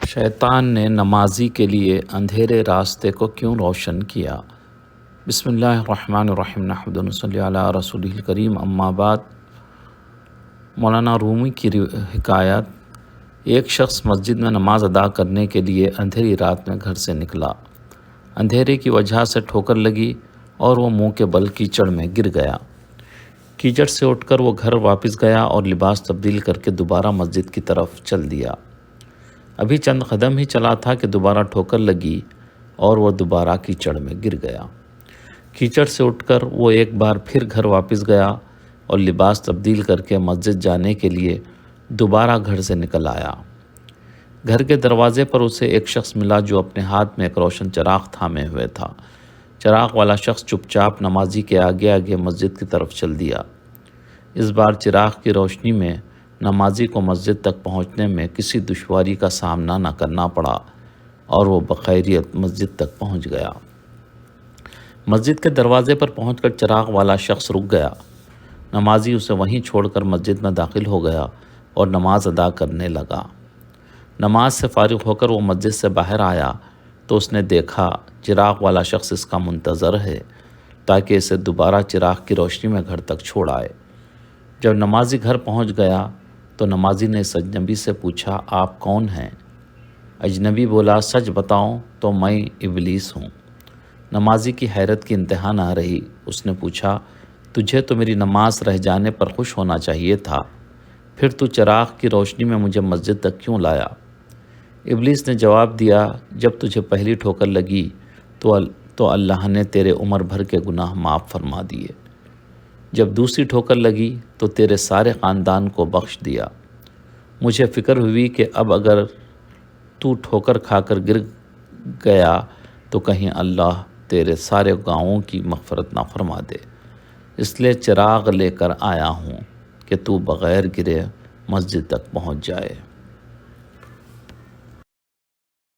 شیطان نے نمازی کے لیے اندھیرے راستے کو کیوں روشن کیا؟ بسم اللہ الرحمن الرحیم، نحمدہ و نصلی علی رسولہ الکریم، اما بعد۔ مولانا رومی کی حکایت۔ ایک شخص مسجد میں نماز ادا کرنے کے لیے اندھیری رات میں گھر سے نکلا۔ اندھیرے کی وجہ سے ٹھوکر لگی اور وہ منہ کے بل کیچڑ میں گر گیا۔ کیچڑ سے اٹھ کر وہ گھر واپس گیا اور لباس تبدیل کر کے دوبارہ مسجد کی طرف چل دیا۔ ابھی چند قدم ہی چلا تھا کہ دوبارہ ٹھوکر لگی اور وہ دوبارہ کیچڑ میں گر گیا۔ کیچڑ سے اٹھ کر وہ ایک بار پھر گھر واپس گیا اور لباس تبدیل کر کے مسجد جانے کے لیے دوبارہ گھر سے نکل آیا۔ گھر کے دروازے پر اسے ایک شخص ملا جو اپنے ہاتھ میں ایک روشن چراغ تھامے ہوئے تھا۔ چراغ والا شخص چپ چاپ نمازی کے آگے آگے مسجد کی طرف چل دیا۔ اس بار چراغ کی روشنی میں نمازی کو مسجد تک پہنچنے میں کسی دشواری کا سامنا نہ کرنا پڑا اور وہ بخیریت مسجد تک پہنچ گیا۔ مسجد کے دروازے پر پہنچ کر چراغ والا شخص رک گیا۔ نمازی اسے وہیں چھوڑ کر مسجد میں داخل ہو گیا اور نماز ادا کرنے لگا۔ نماز سے فارغ ہو کر وہ مسجد سے باہر آیا تو اس نے دیکھا چراغ والا شخص اس کا منتظر ہے تاکہ اسے دوبارہ چراغ کی روشنی میں گھر تک چھوڑ آئے۔ جب نمازی گھر پہنچ گیا تو نمازی نے اس اجنبی سے پوچھا، آپ کون ہیں؟ اجنبی بولا، سچ بتاؤں تو میں ابلیس ہوں۔ نمازی کی حیرت کی انتہا نہ رہی۔ اس نے پوچھا، تجھے تو میری نماز رہ جانے پر خوش ہونا چاہیے تھا، پھر تو چراغ کی روشنی میں مجھے مسجد تک کیوں لایا؟ ابلیس نے جواب دیا، جب تجھے پہلی ٹھوکر لگی تو اللہ نے تیرے عمر بھر کے گناہ معاف فرما دیے، جب دوسری ٹھوکر لگی تو تیرے سارے خاندان کو بخش دیا۔ مجھے فکر ہوئی کہ اب اگر تو ٹھوکر کھا کر گر گیا تو کہیں اللہ تیرے سارے گناہوں کی مغفرت نہ فرما دے، اس لیے چراغ لے کر آیا ہوں کہ تو بغیر گرے مسجد تک پہنچ جائے۔